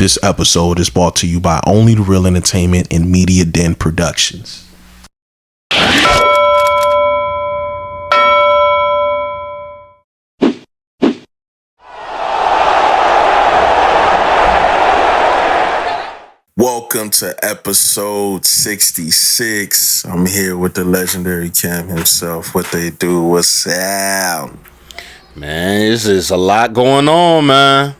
This episode is brought to you by Only the Real Entertainment and Media Den Productions. Welcome to episode 66. I'm here with the legendary Cam himself. What they do, what's up? Man, this is a lot going on, man.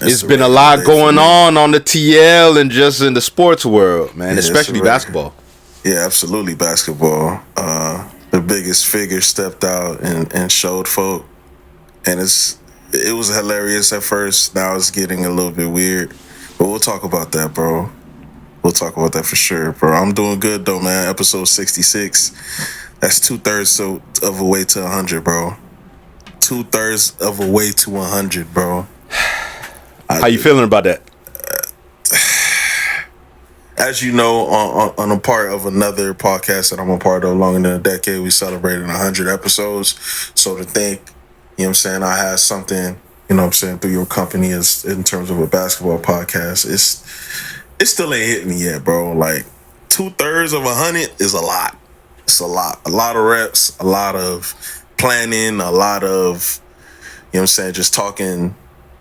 It's been a lot going on the TL and just in the sports world, man, especially basketball. Yeah, absolutely, basketball. The biggest figure stepped out and showed folk, and it was hilarious at first. Now it's getting a little bit weird, but we'll talk about that, bro. We'll talk about that for sure, bro. I'm doing good though, man. Episode 66. That's 2/3 of a way to 100, bro. 2/3 of a way to 100, bro. How you feeling about that? As you know, on a part of another podcast that I'm a part of, longer than a decade, we celebrated 100 episodes. So to think, you know what I'm saying, I had something, you know what I'm saying, through your company as in terms of a basketball podcast, it still ain't hit me yet, bro. Like 2/3 of 100 is a lot. It's a lot of reps, a lot of planning, a lot of, you know what I'm saying, just talking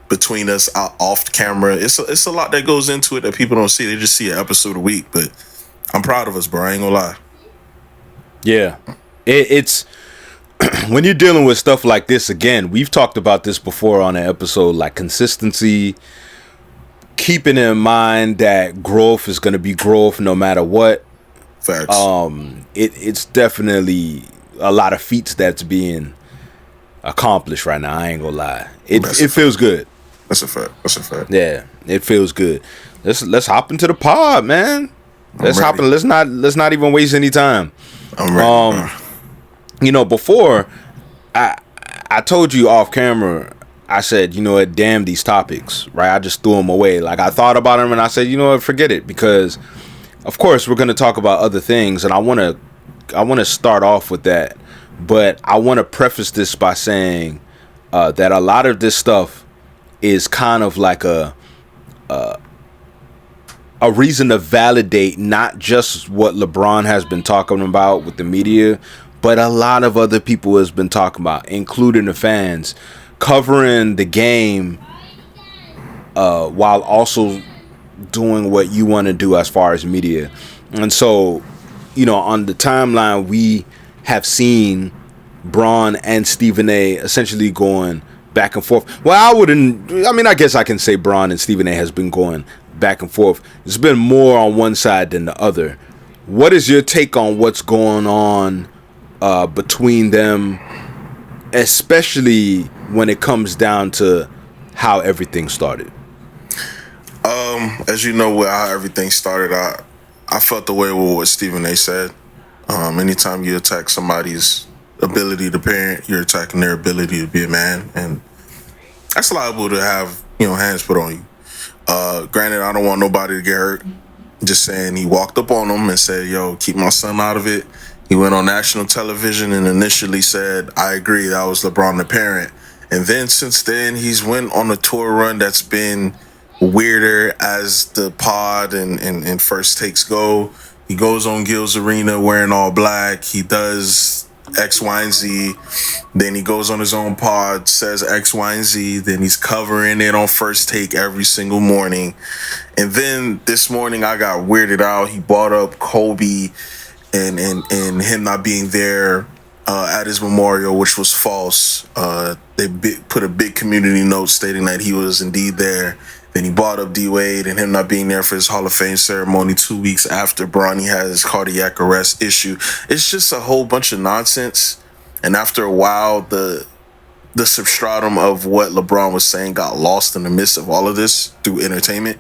between us off camera. It's a lot that goes into it that people don't see. They just see an episode a week, but I'm proud of us, bro. I ain't gonna lie. Yeah, it's when you're dealing with stuff like this, again, we've talked about this before on an episode, like consistency, keeping in mind that growth is going to be growth no matter what. Facts. It's definitely a lot of feats that's being accomplished right now. I ain't gonna lie. It feels good. That's a fact. Yeah, it feels good. Let's hop into the pod, man. Let's not even waste any time. I'm ready. You know, before I told you off camera, I said, you know what, damn these topics, right? I just threw them away. Like I thought about them and I said, you know what, forget it, because of course we're gonna talk about other things, and I wanna start off with that, but I want to preface this by saying that a lot of this stuff is kind of like a reason to validate not just what LeBron has been talking about with the media, but a lot of other people has been talking about, including the fans, covering the game while also doing what you want to do as far as media. And so, you know, on the timeline, we have seen Bron and Stephen A essentially going back and forth. Well, I guess I can say Bron and Stephen A has been going back and forth. It's been more on one side than the other. What is your take on what's going on between them, especially when it comes down to how everything started? As you know, how everything started, I felt the way with what Stephen A said. Anytime you attack somebody's ability to parent, you're attacking their ability to be a man, and that's liable to have, you know, hands put on you. Granted, I don't want nobody to get hurt. Just saying, he walked up on them and said, yo, keep my son out of it. He went on national television and initially said, I agree, that was LeBron the parent. And then since then, he's went on a tour run that's been weirder as the pod and first takes go. He goes on Gil's Arena wearing all black. He does X, Y, and Z. Then he goes on his own pod, says X, Y, and Z. Then he's covering it on First Take every single morning. And then this morning I got weirded out. He brought up Kobe and him not being there at his memorial, which was false. They put a big community note stating that he was indeed there. Then he brought up D-Wade and him not being there for his Hall of Fame ceremony 2 weeks after Bronny had his cardiac arrest issue. It's just a whole bunch of nonsense. And after a while, the substratum of what LeBron was saying got lost in the midst of all of this through entertainment.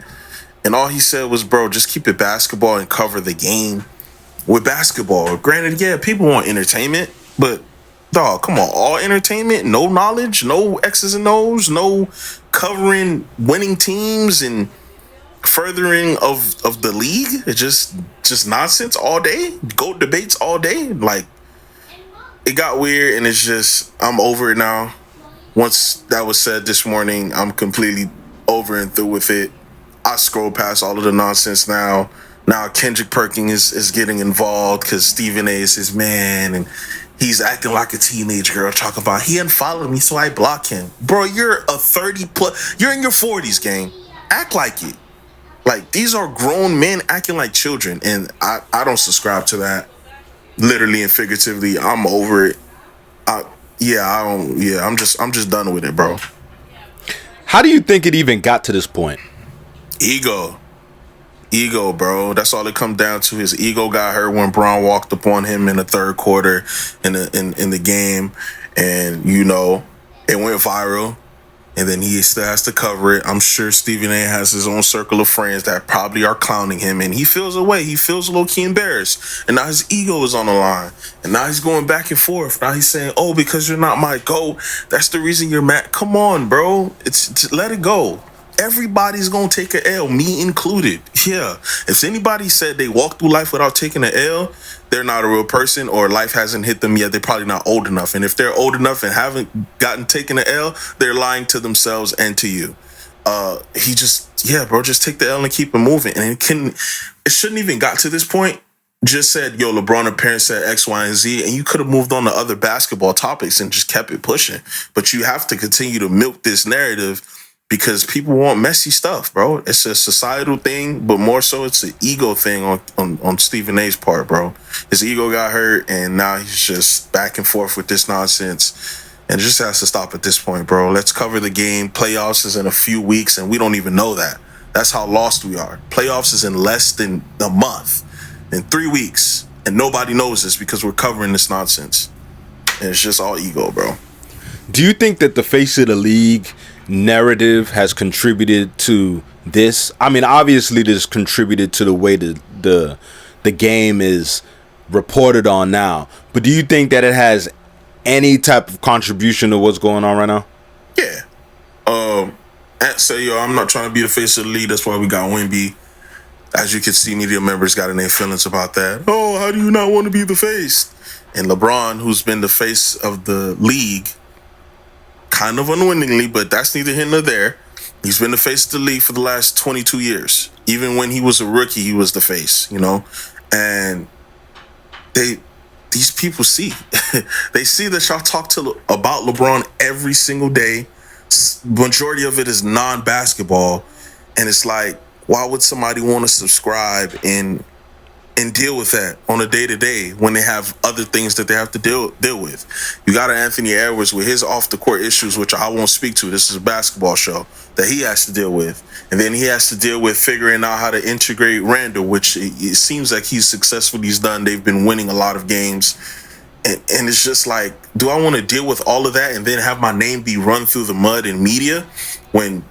And all he said was, bro, just keep it basketball and cover the game with basketball. Granted, yeah, people want entertainment, but dog, come on, all entertainment, no knowledge, no X's and O's, no covering winning teams and furthering of the league. It's just nonsense all day. GOAT debates all day. Like, it got weird, and it's just, I'm over it now. Once that was said this morning, I'm completely over and through with it. I scroll past all of the nonsense now. Now Kendrick Perkins is getting involved because Stephen A is his man, and he's acting like a teenage girl, talking about he unfollowed me, so I block him. Bro, you're a 30 plus. You're in your 40s, gang. Act like it. Like, these are grown men acting like children, and I don't subscribe to that. Literally and figuratively, I'm over it. I don't. Yeah, I'm just done with it, bro. How do you think it even got to this point? Ego, bro. That's all it come down to. His ego got hurt when Braun walked up on him in the third quarter in the game, and it went viral. And then he still has to cover it. I'm sure Stephen A has his own circle of friends that probably are clowning him, and he feels away. He feels low-key embarrassed. And now his ego is on the line. And now he's going back and forth. Now he's saying, oh, because you're not my GOAT, that's the reason you're mad. Come on, bro. Let it go. Everybody's going to take an L, me included. Yeah. If anybody said they walk through life without taking an L, they're not a real person, or life hasn't hit them yet. They're probably not old enough. And if they're old enough and haven't gotten taken an L, they're lying to themselves and to you. Just take the L and keep it moving. And it shouldn't even got to this point. Just said, yo, LeBron and parents said X, Y, and Z, and you could have moved on to other basketball topics and just kept it pushing. But you have to continue to milk this narrative because people want messy stuff, bro. It's a societal thing, but more so it's an ego thing on Stephen A's part, bro. His ego got hurt, and now he's just back and forth with this nonsense. And it just has to stop at this point, bro. Let's cover the game. Playoffs is in a few weeks, and we don't even know that. That's how lost we are. Playoffs is in less than a month, in 3 weeks, and nobody knows this because we're covering this nonsense. And it's just all ego, bro. Do you think that the face of the league narrative has contributed to this? I mean, obviously this contributed to the way the game is reported on now, but do you think that it has any type of contribution to what's going on right now? Yeah. I'm not trying to be the face of the league. That's why we got Wemby. As you can see, media members got in their feelings about that. Oh, how do you not want to be the face? And LeBron, who's been the face of the league, kind of unwittingly, but that's neither here nor there. He's been the face of the league for the last 22 years. Even when he was a rookie, he was the face, And these people see. They see that y'all talk about LeBron every single day. Majority of it is non-basketball. And it's like, why would somebody want to subscribe and deal with that on a day-to-day when they have other things that they have to deal with? You got Anthony Edwards with his off-the-court issues, which I won't speak to. This is a basketball show that he has to deal with. And then he has to deal with figuring out how to integrate Randall, which it seems like he's successfully done. They've been winning a lot of games. And it's just like, do I want to deal with all of that and then have my name be run through the mud in media when,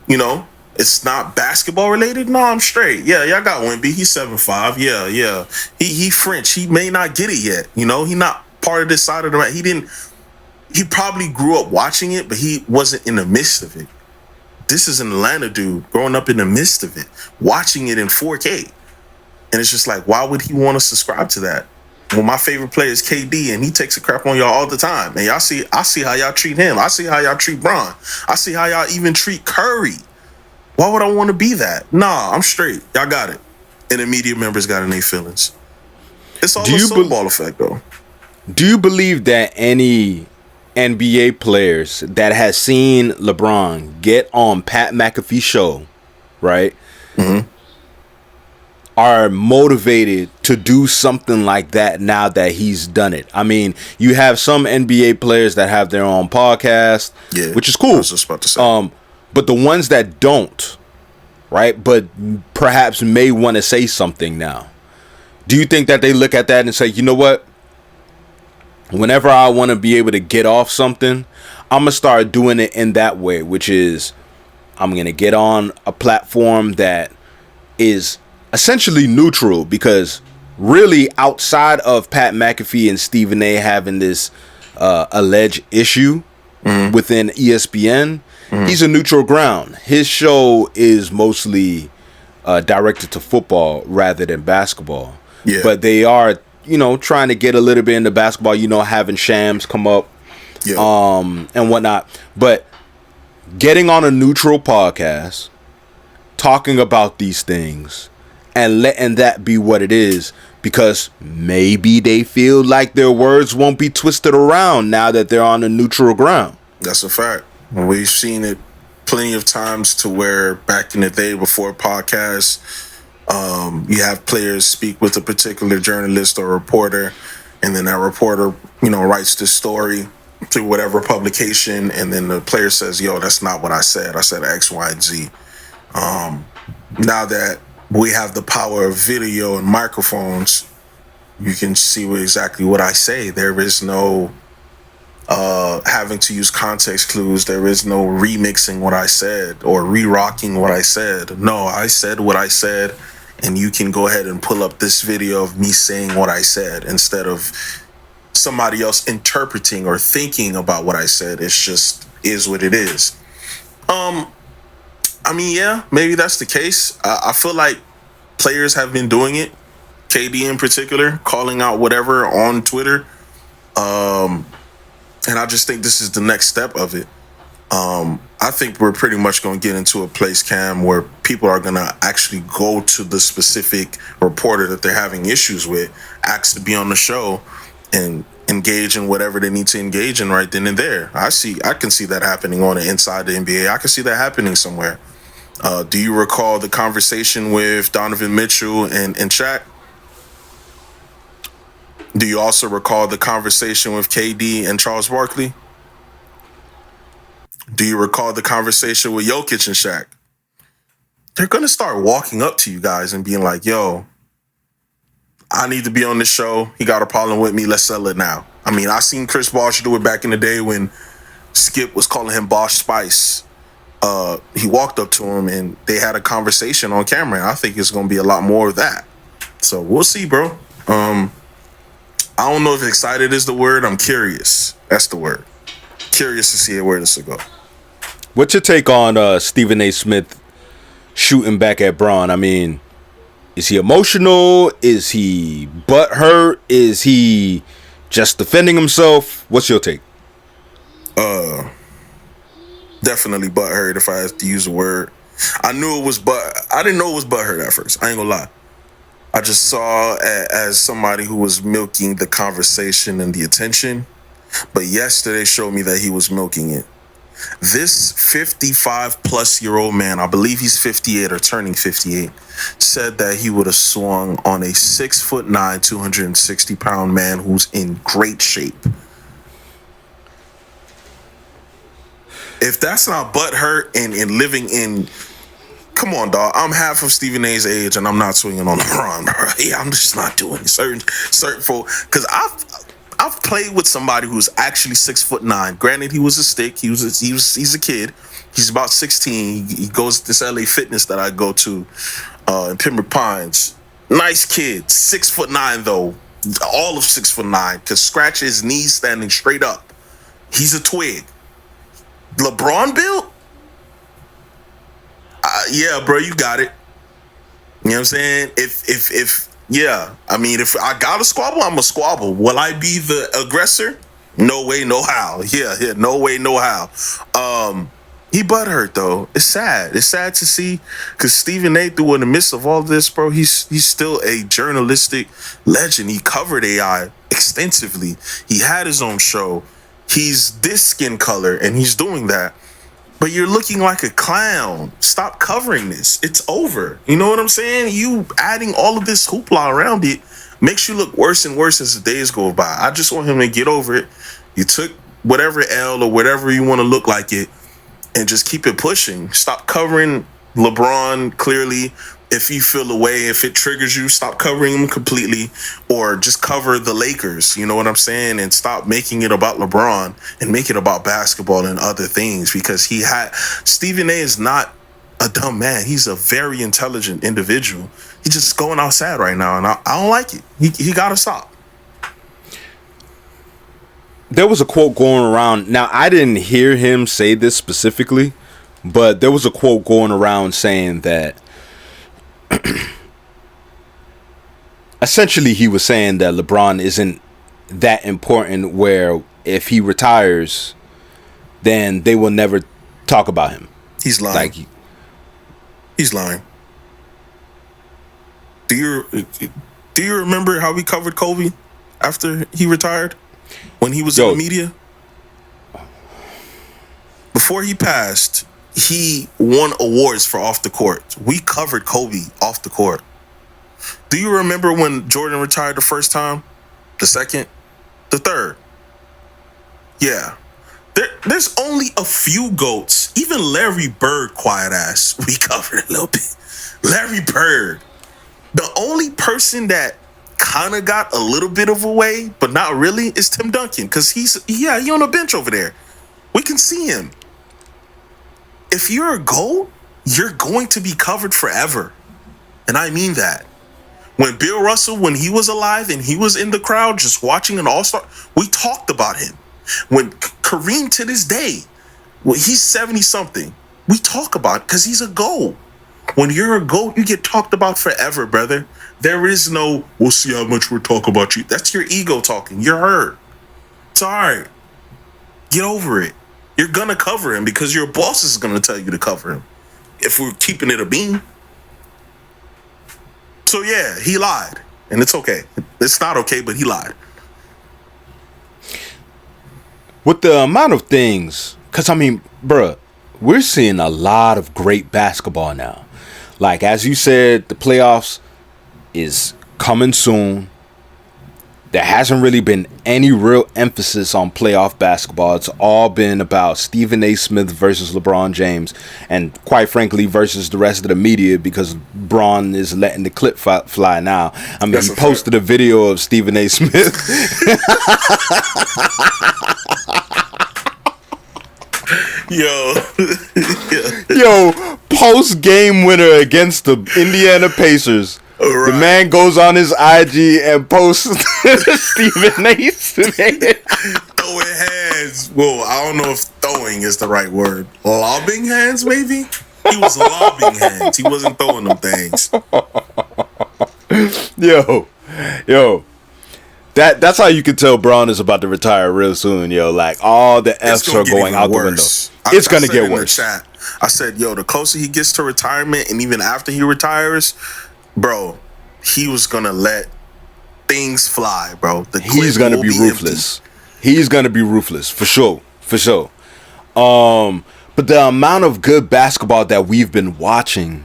it's not basketball related? No, I'm straight. Yeah, y'all got Wemby. He's 7'5". Yeah. He French. He may not get it yet. He not part of this side of the right. He probably grew up watching it, but he wasn't in the midst of it. This is an Atlanta dude growing up in the midst of it, watching it in 4K. And it's just like, why would he want to subscribe to that? Well, my favorite player is KD, and he takes a crap on y'all all the time. And I see how y'all treat him. I see how y'all treat Bron. I see how y'all even treat Curry. Why would I want to be that? Nah, I'm straight. Y'all got it. And the media members got in their feelings. It's all a snowball effect, though. Do you believe that any NBA players that has seen LeBron get on Pat McAfee's show, right, are motivated to do something like that now that he's done it? I mean, you have some NBA players that have their own podcast, which is cool. I was just about to say. But the ones that don't, right, but perhaps may want to say something now, do you think that they look at that and say, you know what? Whenever I want to be able to get off something, I'm going to start doing it in that way, which is I'm going to get on a platform that is essentially neutral, because really outside of Pat McAfee and Stephen A having this alleged issue within ESPN, he's a neutral ground. His show is mostly directed to football rather than basketball. Yeah. But they are, trying to get a little bit into basketball, having Shams come up and whatnot. But getting on a neutral podcast, talking about these things and letting that be what it is, because maybe they feel like their words won't be twisted around now that they're on a neutral ground. That's a fact. We've seen it plenty of times to where back in the day before podcasts, you have players speak with a particular journalist or reporter, and then that reporter, writes the story through whatever publication, and then the player says, "Yo, that's not what I said. I said X, Y, and Z." Now that we have the power of video and microphones, you can see exactly what I say. There is no having to use context clues. There is no remixing what I said or re-rocking what I said. No, I said what I said, and you can go ahead and pull up this video of me saying what I said instead of somebody else interpreting or thinking about what I said. It's just is what it is. Yeah, maybe that's the case. I feel like players have been doing it. KD in particular, calling out whatever on Twitter. And I just think this is the next step of it. I think we're pretty much going to get into a place, Cam, where people are going to actually go to the specific reporter that they're having issues with, ask to be on the show, and engage in whatever they need to engage in right then and there. I can see that happening on the inside the NBA. I can see that happening somewhere. Do you recall the conversation with Donovan Mitchell and Shaq? Do you also recall the conversation with KD and Charles Barkley? Do you recall the conversation with Jokic and Shaq? They're going to start walking up to you guys and being like, "Yo, I need to be on this show. He got a problem with me. Let's settle it now." I seen Chris Bosh do it back in the day when Skip was calling him Bosh Spice. He walked up to him and they had a conversation on camera. I think it's going to be a lot more of that. So we'll see, bro. I don't know if excited is the word. I'm curious. That's the word. Curious to see where this will go. What's your take on Stephen A. Smith shooting back at Bron? Is he emotional? Is he butthurt? Is he just defending himself? What's your take? Definitely butthurt if I had to use a word. I didn't know it was butthurt at first. I ain't gonna lie. I just saw as somebody who was milking the conversation and the attention. But yesterday showed me that he was milking it. This 55-plus-year-old man, I believe he's 58 or turning 58, said that he would have swung on a 6'9", 260-pound man who's in great shape. If that's not butthurt and living in... Come on, dog. I'm half of Stephen A's age, and I'm not swinging on LeBron, bro. Yeah, I'm just not doing it. Certain folk, because I've played with somebody who's actually 6'9". Granted, he was a stick. He's a kid. He's about 16. He goes to this LA Fitness that I go to in Pembroke Pines. Nice kid. 6'9" though. All of 6'9", because scratch his knees standing straight up. He's a twig. LeBron built? Yeah, bro, you got it. You know what I'm saying? If I got a squabble, I'm a squabble. Will I be the aggressor? No way, no how. Yeah, no way, no how. He butthurt though. It's sad. It's sad to see, because Stephen A, through in the midst of all this, bro, he's still a journalistic legend. He covered AI extensively. He had his own show. He's this skin color, and he's doing that. But you're looking like a clown. Stop covering this. It's over. You know what I'm saying? You adding all of this hoopla around it makes you look worse and worse as the days go by. I just want him to get over it. You took whatever L or whatever you want to look like it, and just keep it pushing. Stop covering LeBron clearly. If you feel a way, if it triggers you, stop covering him completely, or just cover the Lakers. You know what I'm saying? And stop making it about LeBron and make it about basketball and other things, because Stephen A is not a dumb man. He's a very intelligent individual. He's just going outside right now, and I don't like it. He got to stop. There was a quote going around. Now, I didn't hear him say this specifically, but there was a quote going around saying that essentially he was saying that LeBron isn't that important, where if he retires, then they will never talk about him. He's lying. He's lying. Do you remember how we covered Kobe after he retired? When he was in the media? Before he passed, he won awards for off the court. We covered Kobe off the court. Do you remember when Jordan retired the first time? The second? The third? Yeah. There's only a few GOATs. Even Larry Bird, quiet ass, we covered a little bit. Larry Bird. The only person that kind of got a little bit of a way, but not really, is Tim Duncan. Because he on the bench over there. We can see him. If you're a GOAT, you're going to be covered forever. And I mean that. When Bill Russell, when he was alive and he was in the crowd just watching an all-star, we talked about him. When Kareem, to this day, well, he's 70-something, we talk about it because he's a GOAT. When you're a GOAT, you get talked about forever, brother. There is no, we'll see how much we're talking about you. That's your ego talking. You're hurt. It's all right. Get over it. You're going to cover him because your boss is going to tell you to cover him. If we're keeping it a beam. So, yeah, he lied. And it's okay. It's not okay, but he lied. With the amount of things, because, I mean, bruh, we're seeing a lot of great basketball now. Like, as you said, the playoffs is coming soon. There hasn't really been any real emphasis on playoff basketball. It's all been about Stephen A. Smith versus LeBron James, and quite frankly, versus the rest of the media, because Bron is letting the clip fly now. I mean, he posted a video of Stephen A. Smith. Yo, post game winner against the Indiana Pacers. Right. The man goes on his IG and posts Stephen A. Smith throwing hands. Well, I don't know if throwing is the right word. Lobbing hands, maybe? He was lobbing hands. He wasn't throwing them things. Yo. That's how you can tell Bron is about to retire real soon, yo. Like, all the F's are going out the window. It's going to get worse. Chat, I said, yo, the closer he gets to retirement, and even after he retires, bro, he was going to let things fly, bro. He's going to be ruthless. He's going to be ruthless, for sure. But the amount of good basketball that we've been watching,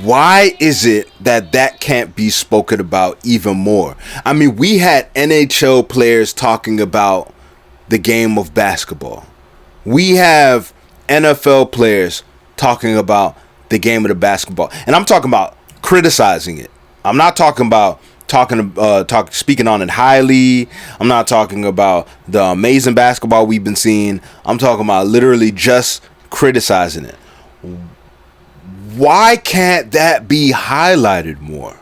why is it that can't be spoken about even more? I mean, we had NHL players talking about the game of basketball. We have NFL players talking about the game of the basketball. And I'm talking about criticizing it. I'm not talking about speaking on it highly. I'm not talking about the amazing basketball we've been seeing. I'm talking about literally just criticizing it. Why can't that be highlighted more?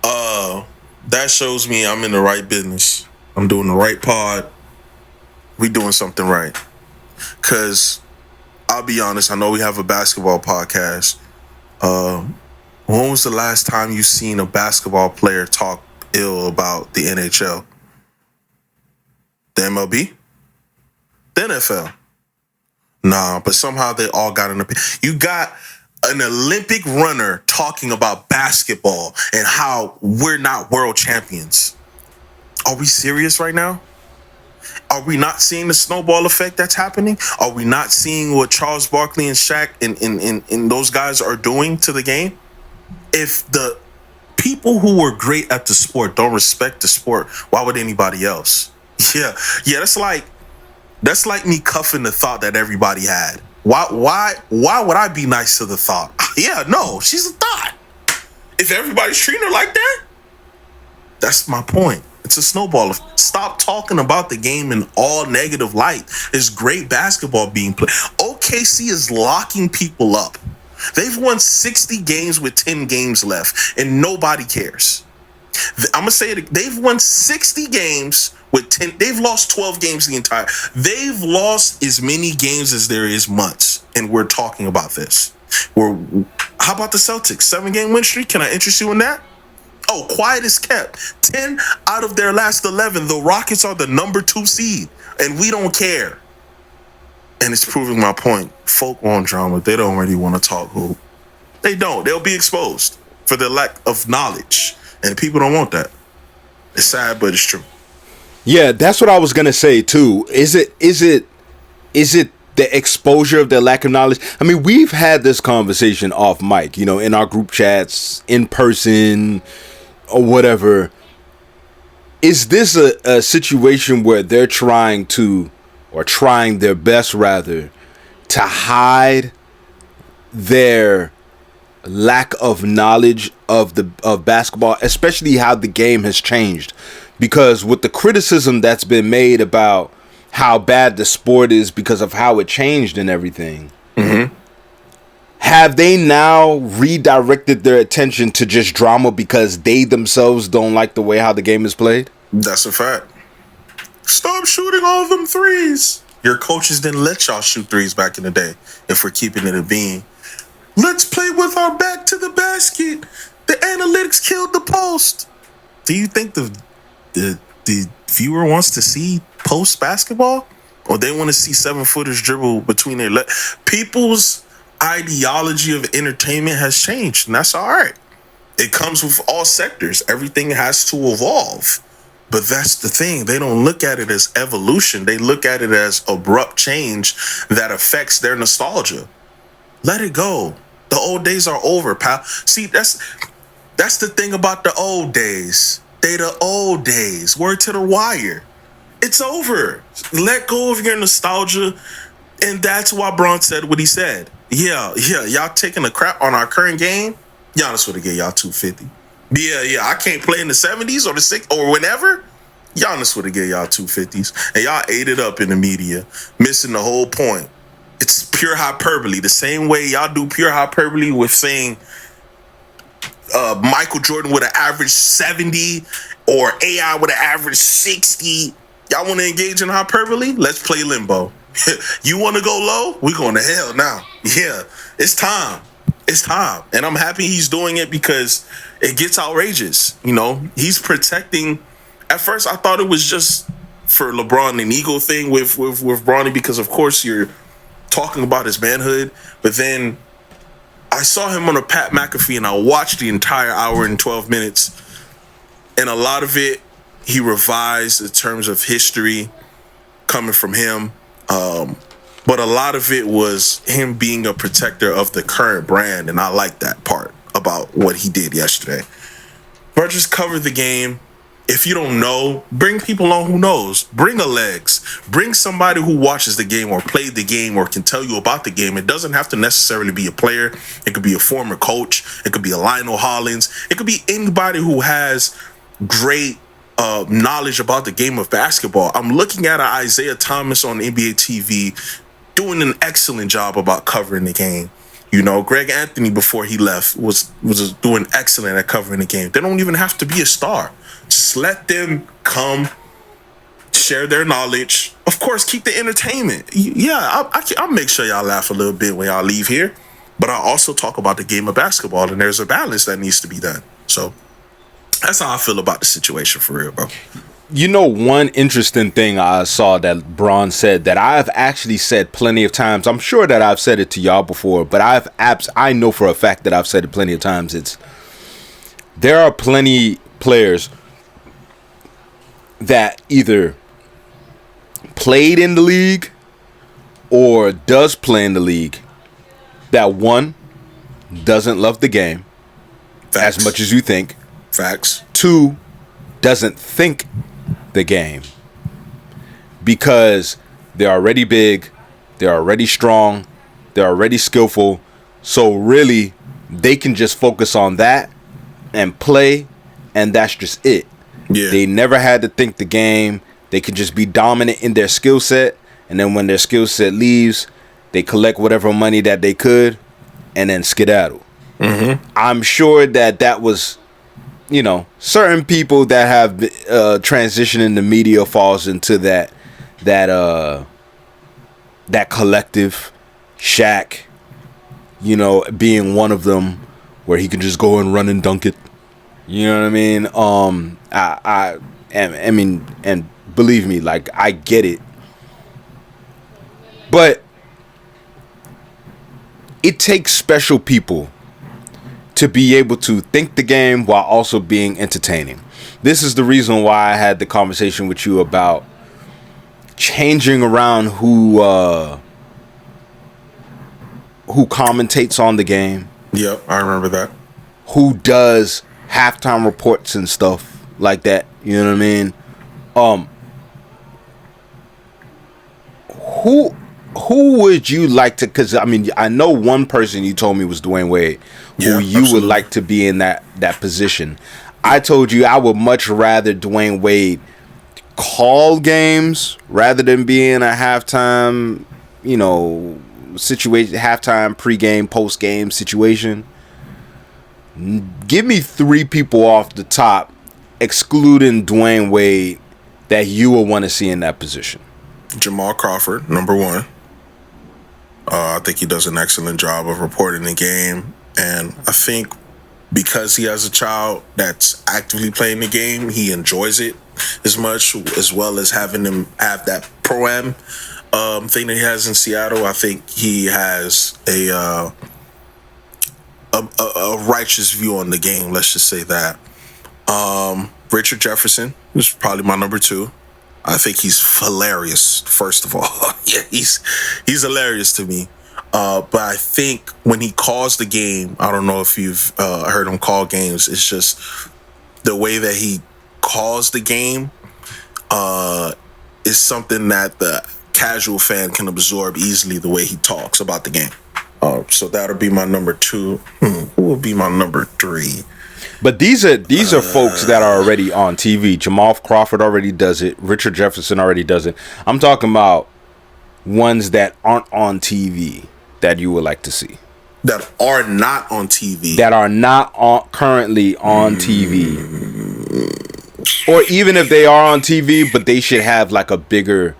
That shows me I'm in the right business. I'm doing the right pod. We doing something right. Because I'll be honest, I know we have a basketball podcast. When was the last time you seen a basketball player talk ill about the NHL? The MLB? The NFL? Nah, but somehow they all got an opinion. You got an Olympic runner talking about basketball and how we're not world champions. Are we serious right now? Are we not seeing the snowball effect that's happening? Are we not seeing what Charles Barkley and Shaq and those guys are doing to the game? If the people who were great at the sport don't respect the sport, why would anybody else? Yeah, that's like me cuffing the thought that everybody had. Why would I be nice to the thought? Yeah, no, she's a thought. If everybody's treating her like that, that's my point. It's a snowball. Stop talking about the game in all negative light. There's great basketball being played. OKC is locking people up. They've won 60 games with 10 games left, and nobody cares. I'm going to say it. They've won 60 games with 10. They've lost 12 games the entire. They've lost as many games as there is months, and we're talking about this. How about the Celtics? 7-game win streak. Can I interest you in that? Oh, quiet as kept. 10 out of their last 11. The Rockets are the number 2 seed, and we don't care. And it's proving my point. Folk want drama. They don't really want to talk hoop. They don't. They'll be exposed for their lack of knowledge. And people don't want that. It's sad, but it's true. Yeah, that's what I was gonna say too. Is it the exposure of the lack of knowledge? I mean, we've had this conversation off mic, in our group chats, in person, or whatever. Is this a situation where they're trying their best rather, to hide their lack of knowledge of basketball, especially how the game has changed? Because with the criticism that's been made about how bad the sport is because of how it changed and everything, have they now redirected their attention to just drama because they themselves don't like the way how the game is played? That's a fact. Stop shooting all them threes. Your coaches didn't let y'all shoot threes back in the day, if we're keeping it a bean. Let's play with our back to the basket. The analytics killed the post. Do you think the viewer wants to see post basketball? Or they want to see 7-footers dribble between their legs? People's ideology of entertainment has changed, and that's all right. It comes with all sectors. Everything has to evolve. But that's the thing. They don't look at it as evolution. They look at it as abrupt change that affects their nostalgia. Let it go. The old days are over, pal. See, that's the thing about the old days. They the old days. Word to the wire. It's over. Let go of your nostalgia. And that's why Bron said what he said. Yeah, y'all taking a crap on our current game. Giannis would have gave y'all 250. Yeah, I can't play in the 70s or the 6 or whenever. Giannis would have gave y'all 250s. And y'all ate it up in the media, missing the whole point. It's pure hyperbole. The same way y'all do pure hyperbole with saying Michael Jordan would have averaged 70 or AI would have averaged 60. Y'all want to engage in hyperbole? Let's play limbo. You want to go low? We're going to hell now. Yeah, it's time. It's time. And I'm happy he's doing it because it gets outrageous. He's protecting. At first, I thought it was just for LeBron an ego thing with Bronny because, of course, you're talking about his manhood. But then I saw him on a Pat McAfee and I watched the entire hour and 12 minutes. And a lot of it, he revised in terms of history coming from him. But a lot of it was him being a protector of the current brand. And I like that part about what he did yesterday. Bro, just cover the game. If you don't know, bring people on who knows. Bring a legs. Bring somebody who watches the game or played the game or can tell you about the game. It doesn't have to necessarily be a player. It could be a former coach. It could be a Lionel Hollins. It could be anybody who has great knowledge about the game of basketball. I'm looking at Isaiah Thomas on NBA TV doing an excellent job about covering the game. Greg Anthony before he left was doing excellent at covering the game. They don't even have to be a star. Just let them come, share their knowledge. Of course, keep the entertainment. Yeah, I'll make sure y'all laugh a little bit when y'all leave here. But I also talk about the game of basketball, and there's a balance that needs to be done. So that's how I feel about the situation for real, bro. One interesting thing I saw that Bron said that I've actually said plenty of times. I'm sure that I've said it to y'all before, but I know for a fact that I've said it plenty of times. There are plenty players that either played in the league or does play in the league that one doesn't love the game Facts. as much as you think. Facts. Two, doesn't think the game because they're already big, they're already strong, they're already skillful. So really, they can just focus on that and play, and that's just it. Yeah. They never had to think the game. They could just be dominant in their skill set, and then when their skill set leaves, they collect whatever money that they could and then skedaddle. I'm sure that was, certain people that have transitioned in the media falls into that collective. Shaq, being one of them, where he can just go and run and dunk it. You know what I mean? I mean, and believe me, like, I get it. But it takes special people to be able to think the game while also being entertaining. This is the reason why I had the conversation with you about changing around who commentates on the game. Yep, I remember that. Who does halftime reports and stuff like that. You know what I mean? Who would you like to? Because I mean, I know one person you told me was Dwayne Wade, who you absolutely would like to be in that position. I told you I would much rather Dwayne Wade call games rather than being a halftime, situation, halftime, pregame, postgame situation. Give me 3 people off the top, excluding Dwayne Wade, that you will want to see in that position. Jamal Crawford, number 1. I think he does an excellent job of reporting the game. And I think because he has a child that's actively playing the game, he enjoys it as much, as well as having him have that pro-am thing that he has in Seattle. I think he has a righteous view on the game. Let's just say that. Richard Jefferson is probably my number 2. I think he's hilarious, first of all. Yeah, he's hilarious to me. But I think when he calls the game, I don't know if you've heard him call games. It's just the way that he calls the game is something that the casual fan can absorb easily, the way he talks about the game. So that'll be my number 2. Who will be my number 3? But these are folks that are already on TV. Jamal Crawford already does it. Richard Jefferson already does it. I'm talking about ones that aren't on TV that you would like to see. That are not on TV. That are not currently on TV. Or even if they are on TV, but they should have like a bigger,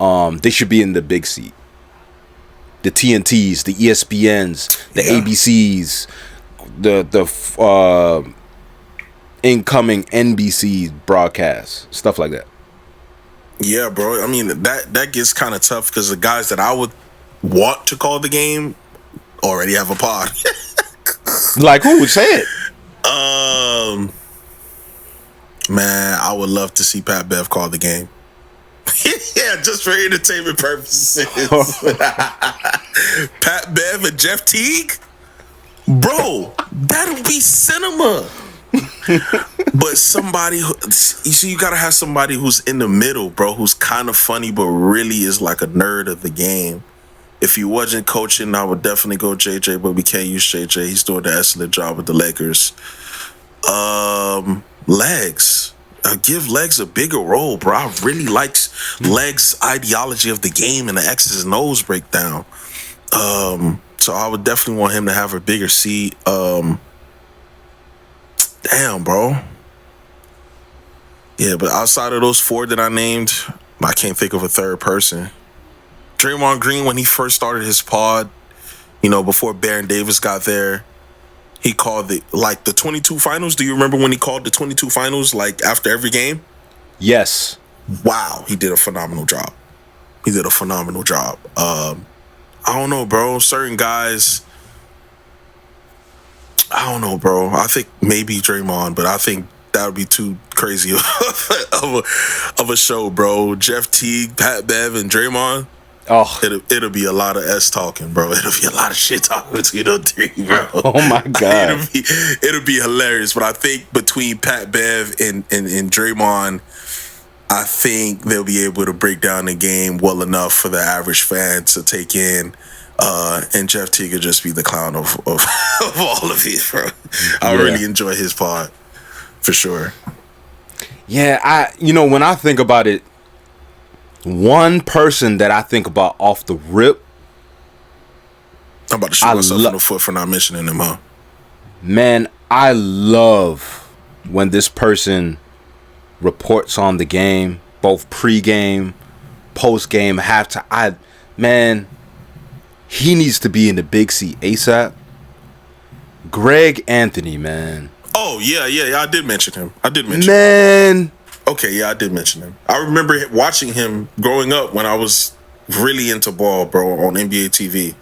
they should be in the big seat. The TNTs, the ESPNs, the ABCs, the incoming NBC broadcasts, stuff like that. Yeah, bro. I mean, that gets kind of tough because the guys that I would want to call the game already have a pod. Like who would say it? Man, I would love to see Pat Bev call the game. Yeah, just for entertainment purposes. Pat Bev and Jeff Teague? Bro, that'll be cinema. But somebody you gotta have somebody who's in the middle, bro, who's kind of funny but really is like a nerd of the game. If he wasn't coaching, I would definitely go JJ, but we can't use JJ. He's doing an excellent job with the Lakers. Legs. Give Legs a bigger role, bro. I really like Legs' ideology of the game and the X's and O's breakdown. So I would definitely want him to have a bigger seat. Damn, bro. Yeah, but outside of those 4 that I named, I can't think of a third person. Draymond Green, when he first started his pod, before Baron Davis got there, he called the 22 finals. Do you remember when he called the 22 finals, like after every game? Yes. Wow, he did a phenomenal job. I don't know, bro. Certain guys, I don't know, bro. I think maybe Draymond, but I think that would be too crazy of a show, bro. Jeff Teague, Pat Bev, and Draymond. Oh, it'll be a lot of S talking, bro. It'll be a lot of shit talking between those 3, bro. Oh my god, it'll be hilarious. But I think between Pat Bev and Draymond, I think they'll be able to break down the game well enough for the average fan to take in. And Jeff Teague could just be the clown of all of it, bro. I really enjoy his part, for sure. Yeah, when I think about it, one person that I think about off the rip, I'm about to shoot myself in the foot for not mentioning him, huh? Man, I love when this person reports on the game, both pre-game, post-game, halftime. Man, he needs to be in the big seat ASAP. Greg Anthony, man. Oh, yeah. I did mention him. Man. Okay, yeah, I did mention him. I remember watching him growing up when I was really into ball, bro, on NBA TV.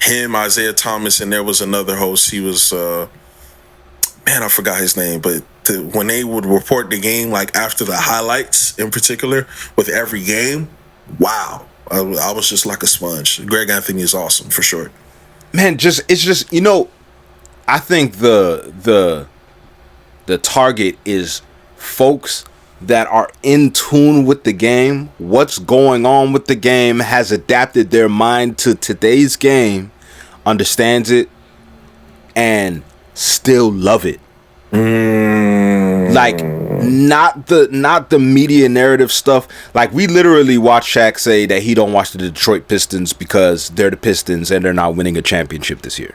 him, Isaiah Thomas, and there was another host. He was man, I forgot his name, but when they would report the game, like after the highlights in particular, with every game, wow, I was just like a sponge. Greg Anthony is awesome for sure. Man, it's just I think the target is folks that are in tune with the game, what's going on with the game, has adapted their mind to today's game, understands it, and still love it. Like not the media narrative stuff. Like we literally watched Shaq say that he don't watch the Detroit Pistons because they're the Pistons and they're not winning a championship this year.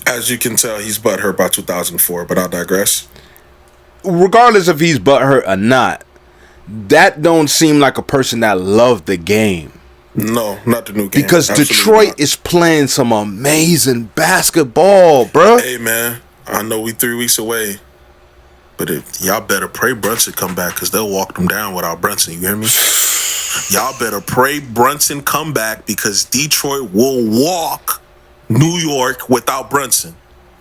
As you can tell, he's butthurt by 2004, but I'll digress. Regardless if he's butthurt or not, that don't seem like a person that loved the game. No, not the new game. Because Absolutely Detroit not. is playing some amazing basketball, bro. Hey, man, I know we 3 weeks away, but y'all better pray Brunson come back because they'll walk them down without Brunson. You hear me? Y'all better pray Brunson come back because Detroit will walk New York without Brunson.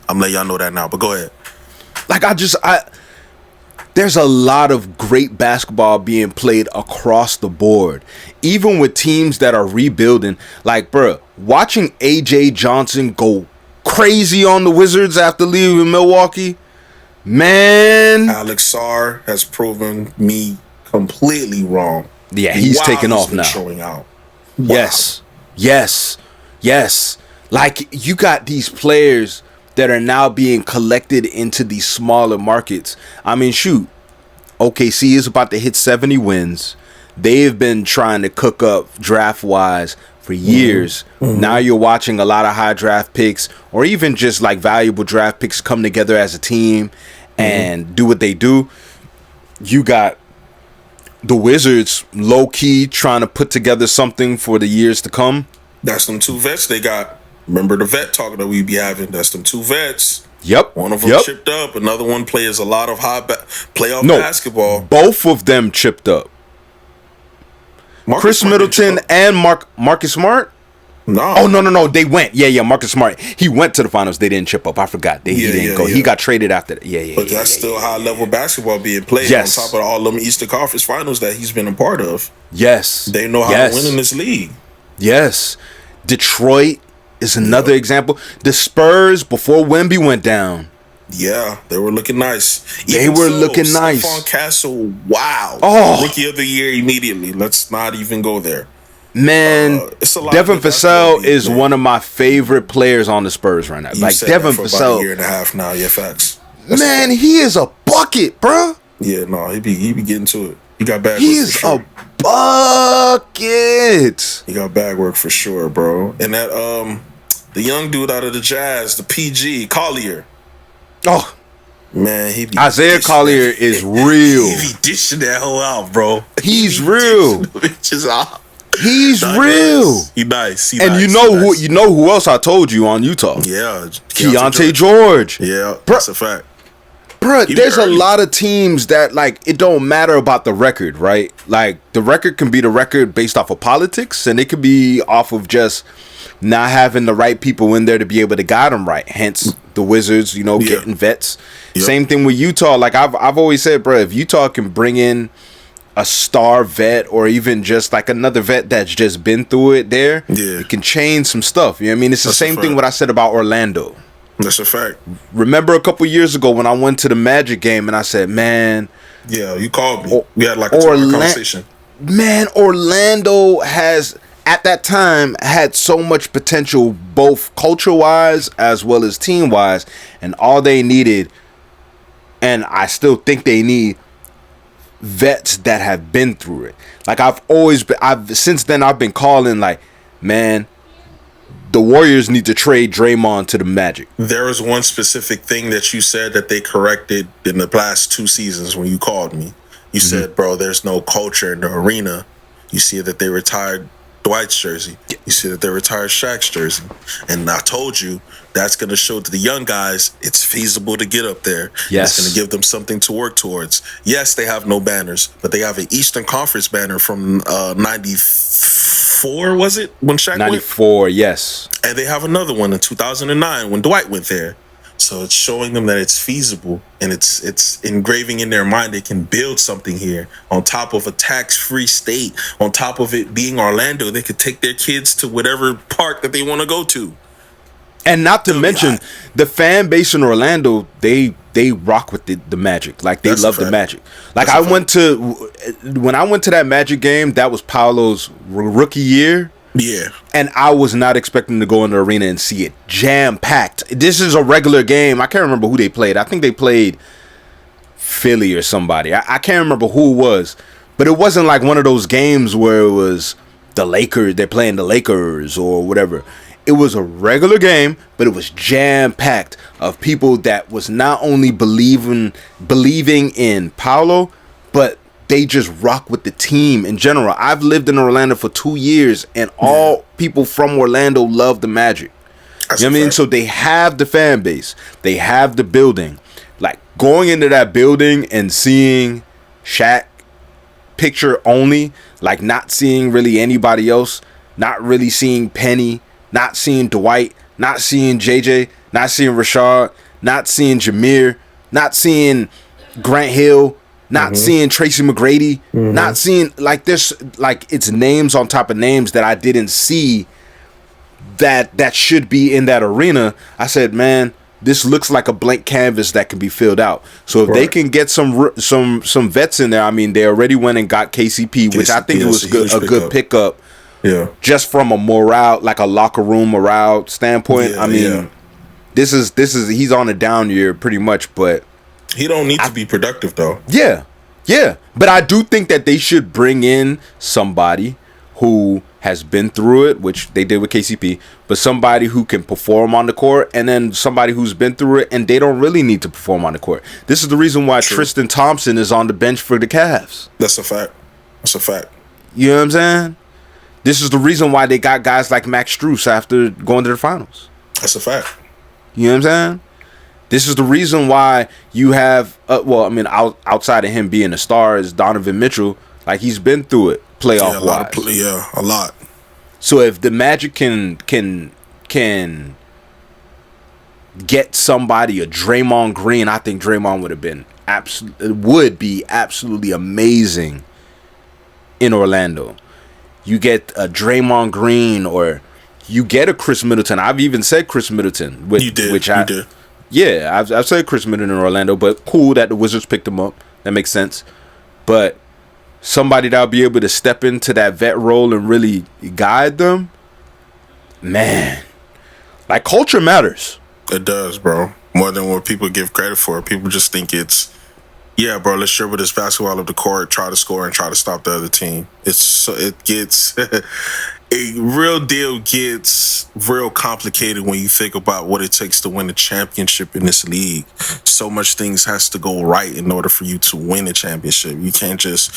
I'm letting y'all know that now, but go ahead. Like there's a lot of great basketball being played across the board, even with teams that are rebuilding. Like, bro, watching AJ Johnson go crazy on the Wizards after leaving Milwaukee, man. Alex Sarr has proven me completely wrong. Yeah, he's taking off now. Showing out. Wow. Yes. Like, you got these players that are now being collected into these smaller markets. I mean, shoot, OKC is about to hit 70 wins. They've been trying to cook up draft-wise for years. Mm-hmm. Now you're watching a lot of high draft picks or even just like valuable draft picks come together as a team and do what they do. You got the Wizards low-key trying to put together something for the years to come. That's them 2 vets they got. Remember the vet talk that we be having? That's them 2 vets. Yep. One of them chipped up. Another one plays a lot of playoff basketball. Both of them chipped up. Chris Middleton and Marcus Smart? No. Oh, no. They went. Yeah, Marcus Smart. He went to the finals. They didn't chip up. I forgot. He didn't go. Yeah. He got traded after that. Yeah. But that's still high-level basketball being played on top of all them Eastern Conference finals that he's been a part of. Yes. They know how to win in this league. Yes. Detroit is another example. The Spurs, before Wemby went down. Yeah, they were looking nice. They were looking nice. Stephon Castle, wow. Rookie of the year immediately. Let's not even go there. Man, Devin Vassell is one of my favorite players on the Spurs right now. Like Devin Vassell, about a year and a half now. Yeah, facts. Man, he is a bucket, bro. Yeah, no, he be getting to it. He got bag work. He is a bucket. He got bag work for sure, bro. And that the young dude out of the Jazz, the PG Collier. Oh. Man, he be Isaiah Collier is real. He be dishing that hoe out, bro. He's real. He's real. He nice. And you know who else I told you on Utah? Yeah, Keontae George. Yeah, that's a fact. Bro, there's a lot of teams that, like, it don't matter about the record, right? Like, the record can be the record based off of politics, and it could be off of just not having the right people in there to be able to guide them right. Hence, the Wizards, getting vets. Yep. Same thing with Utah. Like, I've always said, bro, if Utah can bring in a star vet or even just like another vet that's just been through it there, it can change some stuff. You know what I mean? It's the same thing what I said about Orlando. That's a fact. Remember a couple years ago when I went to the Magic game and I said, man. Yeah, you called me. We had like a conversation. Man, Orlando has, at that time, had so much potential, both culture-wise as well as team-wise. And all they needed, and I still think they need, vets that have been through it. Like since then I've been calling like, man, the Warriors need to trade Draymond to the Magic. There was one specific thing that you said that they corrected in the last 2 seasons when you called me. You said, bro, there's no culture in the arena. You see that they retired Dwight's jersey. You see that they retired Shaq's jersey. And I told you, That's going to show to the young guys it's feasible to get up there. Yes. It's going to give them something to work towards. Yes, they have no banners, but they have an Eastern Conference banner from 94, was it? When Shaq 94, went? yes. And they have another one in 2009 when Dwight went there. So it's showing them that it's feasible, and it's engraving in their mind they can build something here on top of a tax-free state. On top of it being Orlando, they could take their kids to whatever park that they want to go to. And not to mention the fan base in Orlando, they rock with the Magic. Like they love the Magic. Like when I went to that Magic game, that was Paolo's rookie year. Yeah. And I was not expecting to go in the arena and see it jam-packed. This is a regular game. I can't remember who they played. I think they played Philly or somebody. I can't remember who it was. But it wasn't like one of those games where it was the Lakers, they're playing the Lakers or whatever. It was a regular game, but it was jam-packed of people that was not only believing in Paolo, but they just rock with the team in general. I've lived in Orlando for 2 years, and all people from Orlando love the Magic. You know what I mean? So they have the fan base. They have the building. Like, going into that building and seeing Shaq picture only, like not seeing really anybody else, not really seeing Penny, not seeing Dwight, not seeing JJ, not seeing Rashard, not seeing Jameer, not seeing Grant Hill, not seeing Tracy McGrady, not seeing like this, like it's names on top of names that I didn't see that should be in that arena. I said, man, this looks like a blank canvas that can be filled out. So if they can get some vets in there, I mean, they already went and got KCP, which I think it was a good pickup. Yeah, just from a morale, like a locker room morale standpoint. Yeah, I mean, this is he's on a down year pretty much, but he don't need to be productive though. Yeah, but I do think that they should bring in somebody who has been through it, which they did with KCP, but somebody who can perform on the court, and then somebody who's been through it and they don't really need to perform on the court. This is the reason why Tristan Thompson is on the bench for the Cavs. That's a fact. You know what I'm saying? This is the reason why they got guys like Max Strus after going to the finals. That's a fact. You know what I'm saying? This is the reason why you have, outside of him being a star, is Donovan Mitchell. Like, he's been through it playoff-wise. A lot. So if the Magic can get somebody, a Draymond Green, I think Draymond would be absolutely amazing in Orlando. You get a Draymond Green, or you get a Chris Middleton. I've even said Chris Middleton. You did. Yeah, I've said Chris Middleton in Orlando, but cool that the Wizards picked him up. That makes sense. But somebody that'll be able to step into that vet role and really guide them, man. Like, culture matters. It does, bro. More than what people give credit for. People just think it's, yeah, bro, let's dribble this basketball up the court, try to score, and try to stop the other team. It gets a real deal gets real complicated when you think about what it takes to win a championship in this league. So much things has to go right in order for you to win a championship. You can't just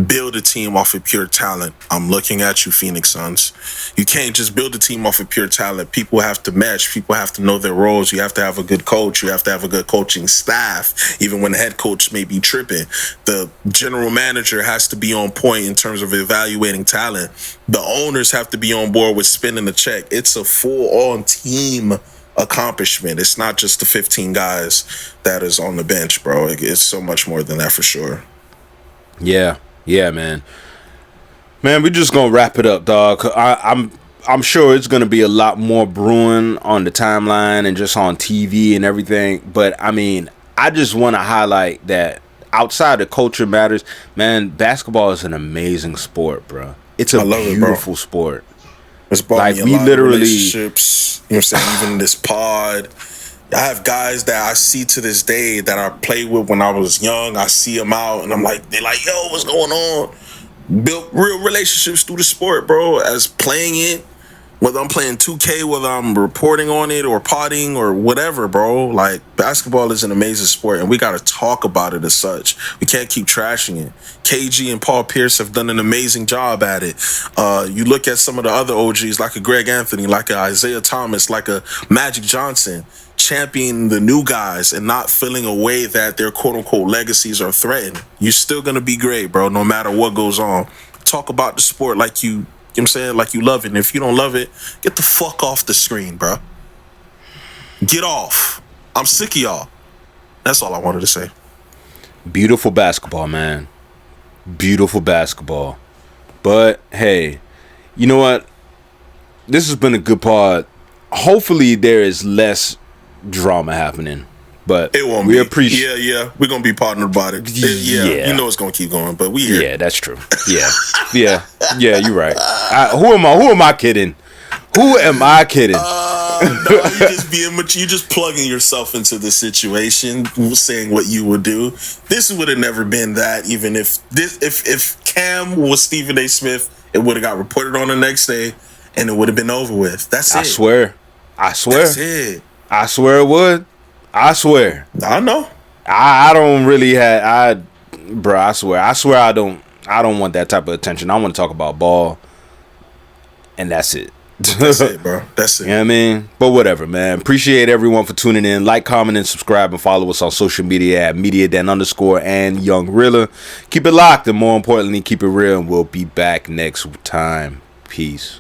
build a team off of pure talent. I'm looking at you, Phoenix Suns. You can't just build a team off of pure talent. People have to match. People have to know their roles. You have to have a good coach. You have to have a good coaching staff. Even when the head coach may be tripping, the general manager has to be on point in terms of evaluating talent. The owners have to be on board with spending the check. It's a full-on team accomplishment. It's not just the 15 guys that is on the bench, bro. It's so much more than that for sure. Yeah, man. Man, we're just gonna wrap it up, dog. I'm sure it's gonna be a lot more brewing on the timeline and just on TV and everything. But I mean, I just want to highlight that outside of culture matters, man. Basketball is an amazing sport, bro. It's a beautiful sport. It's brought me a lot of relationships. You know what I'm saying? Even this pod. I have guys that I see to this day that I played with when I was young. I see them out and I'm like, they're like, yo, what's going on? Built real relationships through the sport, bro. As playing it, Whether I'm playing 2K, whether I'm reporting on it or potting or whatever, bro. Like, basketball is an amazing sport, and we got to talk about it as such. We can't keep trashing it. KG and Paul Pierce have done an amazing job at it. You look at some of the other OGs, like a Greg Anthony, like a Isaiah Thomas, like a Magic Johnson, championing the new guys and not feeling a way that their quote-unquote legacies are threatened. You're still going to be great, bro, no matter what goes on. Talk about the sport like you know what I'm saying? Like you love it. And if you don't love it, get the fuck off the screen, bro. Get off. I'm sick of y'all. That's all I wanted to say. Beautiful basketball, man. Beautiful basketball. But, hey, you know what? This has been a good pod. Hopefully there is less drama happening. But it won't we be. appreciate. Yeah. We're gonna be partnered about it. Yeah. You know it's gonna keep going, but we here. Yeah, that's true. Yeah. You're right. Who am I kidding? Who am I kidding? No, you just plugging yourself into the situation, saying what you would do. This would have never been that. Even if Cam was Stephen A. Smith, it would have got reported on the next day, and it would have been over with. That's it. I swear. That's it. I swear it would. I swear. I know. I don't really have. I swear. I don't want that type of attention. I want to talk about ball, and that's it. That's it, bro. That's it. You know what I mean? But whatever, man. Appreciate everyone for tuning in. Like, comment, and subscribe, and follow us on social media at media__ and Young Rilla. Keep it locked, and more importantly, keep it real, and we'll be back next time. Peace.